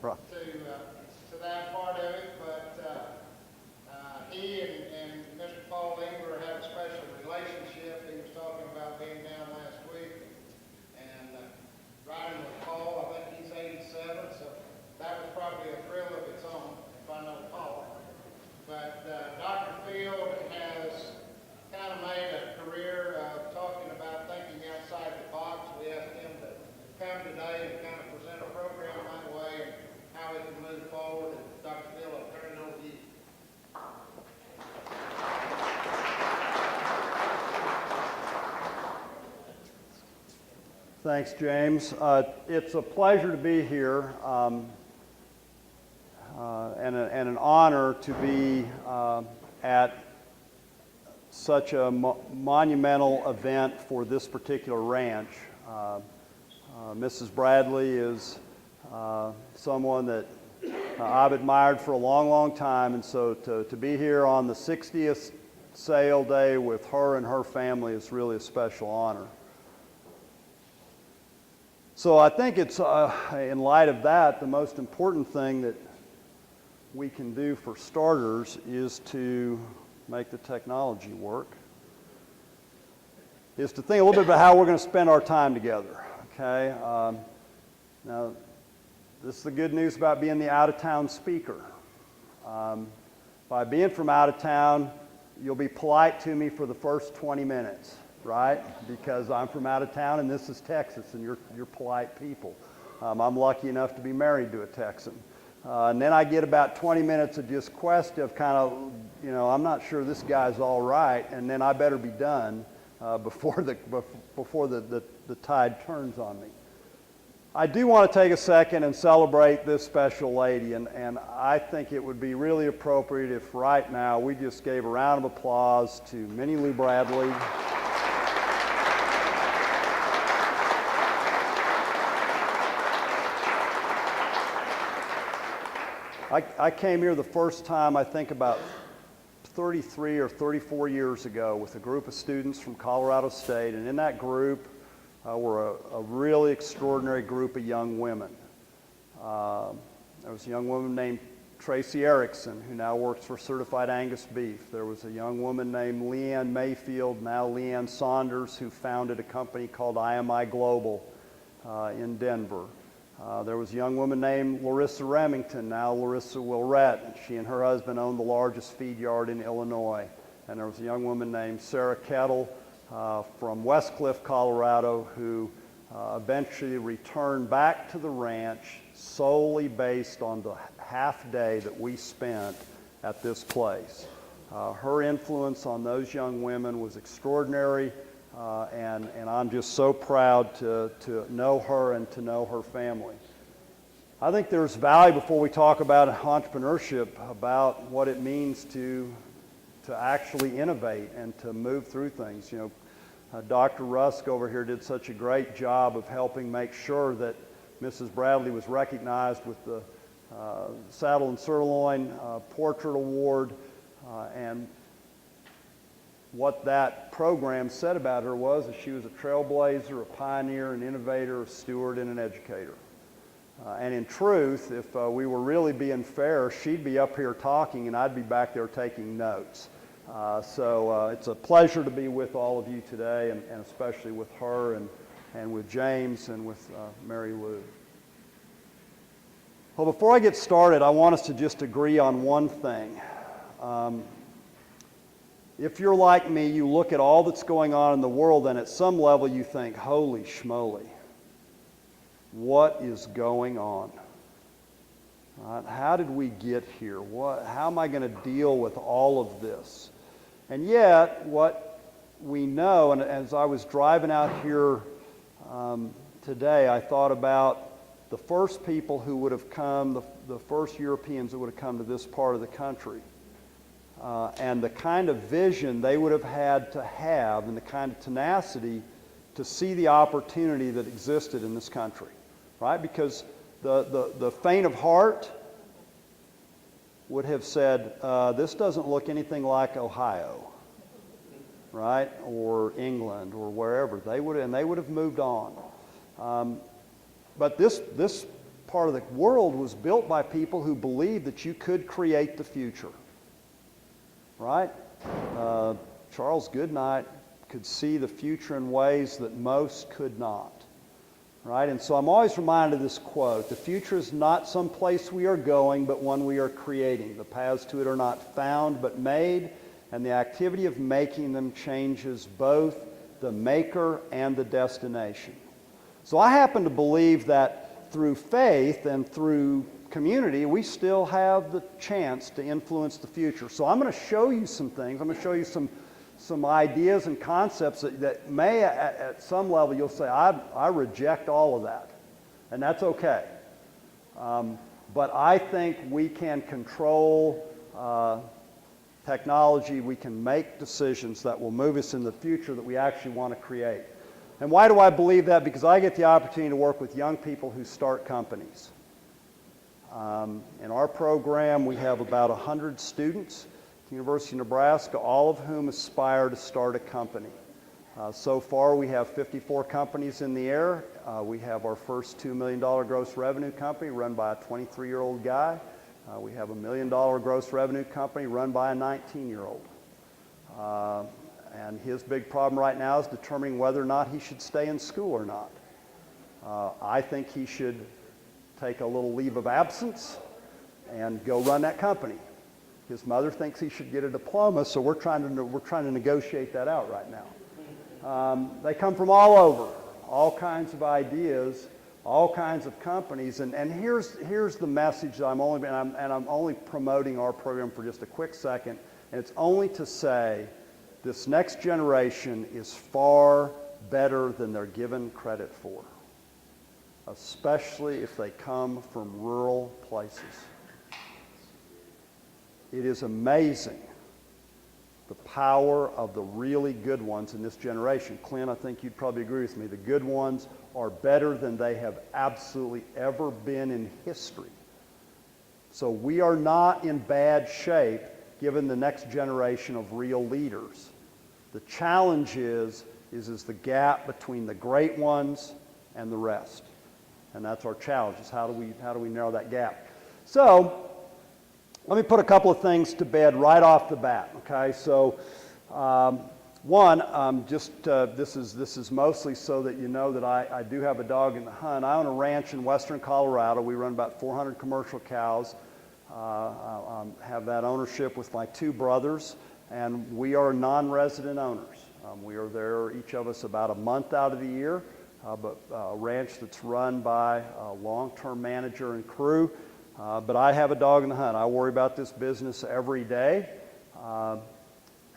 right. to that part of it, but he and Mr. Paul Engler have a special relationship. He was talking about being down last week and riding with Paul. I think he's 87, so that was probably a thrill of its own, if I know Paul. But Dr. Field has kind of made a career of talking about thinking outside the box. We asked him to come today and kind of present a program that way and how we can move forward. And Dr. Field, I'll turn it over to you. Thanks, James. It's a pleasure to be here and an honor to be at such a monumental event for this particular ranch. Mrs. Bradley is someone that I've admired for a long, long time, and so to be here on the 60th sale day with her and her family is really a special honor. So I think it's, in light of that, the most important thing that we can do for starters is to make the technology work, is to think a little bit about how we're going to spend our time together, okay? Now, this is the good news about being the out-of-town speaker. By being from out of town, you'll be polite to me for the first 20 minutes. Right? Because I'm from out of town and this is Texas and you're polite people. I'm lucky enough to be married to a Texan. And then I get about 20 minutes of just question of kind of, you know, I'm not sure this guy's all right, and then I better be done before the tide turns on me. I do want to take a second and celebrate this special lady, and I think it would be really appropriate if right now we just gave a round of applause to Minnie Lou Bradley. I came here the first time, I think about 33 or 34 years ago with a group of students from Colorado State, and in that group were a really extraordinary group of young women. There was a young woman named Tracy Erickson, who now works for Certified Angus Beef. There was a young woman named Leanne Mayfield, now Leanne Saunders, who founded a company called IMI Global in Denver. There was a young woman named Larissa Remington, now Larissa Wilrett, and she and her husband owned the largest feed yard in Illinois. And there was a young woman named Sarah Kettle from Westcliff, Colorado, who eventually returned back to the ranch solely based on the half day that we spent at this place. Her influence on those young women was extraordinary. And I'm just so proud to know her and to know her family. I think there's value before we talk about entrepreneurship about what it means to actually innovate and to move through things. You know, Dr. Rusk over here did such a great job of helping make sure that Mrs. Bradley was recognized with the Saddle and Sirloin Portrait Award, and what that program said about her was that she was a trailblazer, a pioneer, an innovator, a steward, and an educator. And in truth, if we were really being fair, she'd be up here talking and I'd be back there taking notes. So it's a pleasure to be with all of you today, and especially with her and with James and with Mary Lou. Well, before I get started, I want us to just agree on one thing. If you're like me, you look at all that's going on in the world, and at some level you think, holy schmoly, what is going on? How did we get here? How am I going to deal with all of this? And yet, what we know, and as I was driving out here today, I thought about the first people who would have come, the first Europeans that would have come to this part of the country. And the kind of vision they would have had to have and the kind of tenacity to see the opportunity that existed in this country, right? Because the faint of heart would have said, this doesn't look anything like Ohio, right? Or England or wherever. They would have moved on. But this part of the world was built by people who believed that you could create the future. Right? Charles Goodnight could see the future in ways that most could not. Right? And so I'm always reminded of this quote: the future is not some place we are going, but one we are creating. The paths to it are not found, but made, and the activity of making them changes both the maker and the destination. So I happen to believe that through faith and through community, we still have the chance to influence the future. So I'm going to show you some things. I'm going to show you some ideas and concepts that may, at some level, you'll say, I reject all of that. And that's okay. But I think we can control technology. We can make decisions that will move us in the future that we actually want to create. And why do I believe that? Because I get the opportunity to work with young people who start companies. In our program, we have about 100 students at the University of Nebraska, all of whom aspire to start a company. So far, we have 54 companies in the air. We have our first $2 million gross revenue company run by a 23-year-old guy. We have a $1 million gross revenue company run by a 19-year-old. And his big problem right now is determining whether or not he should stay in school or not. I think he should take a little leave of absence and go run that company. His mother thinks he should get a diploma, so we're trying to negotiate that out right now. They come from all over, all kinds of ideas, all kinds of companies, and here's the message that I'm only promoting our program for just a quick second, and it's only to say this next generation is far better than they're given credit for, especially if they come from rural places. It is amazing the power of the really good ones in this generation. Clint, I think you'd probably agree with me. The good ones are better than they have absolutely ever been in history. So we are not in bad shape given the next generation of real leaders. The challenge is the gap between the great ones and the rest. And that's our challenge, is how do we narrow that gap? So let me put a couple of things to bed right off the bat, okay? So one, this is mostly so that you know that I do have a dog in the hunt. I own a ranch in western Colorado. We run about 400 commercial cows. Have that ownership with my two brothers, and we are non-resident owners. We are there, each of us, about a month out of the year, but a ranch that's run by a long-term manager and crew. But I have a dog in the hunt. I worry about this business every day.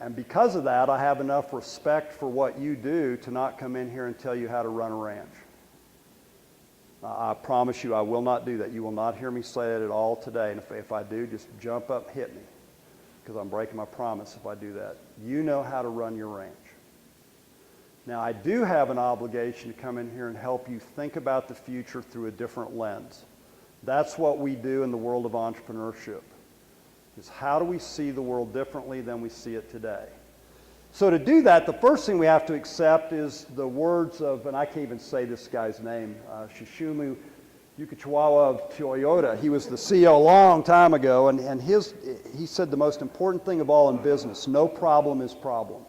And because of that, I have enough respect for what you do to not come in here and tell you how to run a ranch. I promise you I will not do that. You will not hear me say that at all today. And if I do, just jump up and hit me, because I'm breaking my promise if I do that. You know how to run your ranch. Now, I do have an obligation to come in here and help you think about the future through a different lens. That's what we do in the world of entrepreneurship, is how do we see the world differently than we see it today? So to do that, the first thing we have to accept is the words of, and I can't even say this guy's name, Shishimu Yukichiwawa of Toyota. He was the CEO a long time ago, and he said the most important thing of all in business: no problem is problem.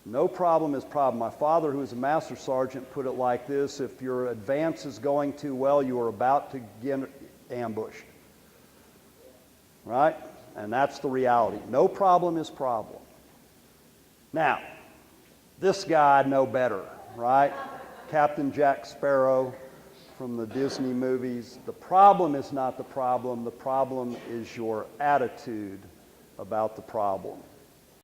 No problem is problem. My father, who was a master sergeant, put it like this: if your advance is going too well, you are about to get ambushed. Right? And that's the reality. No problem is problem. Now, this guy I know better, right? Captain Jack Sparrow from the Disney movies. The problem is not the problem. The problem is your attitude about the problem.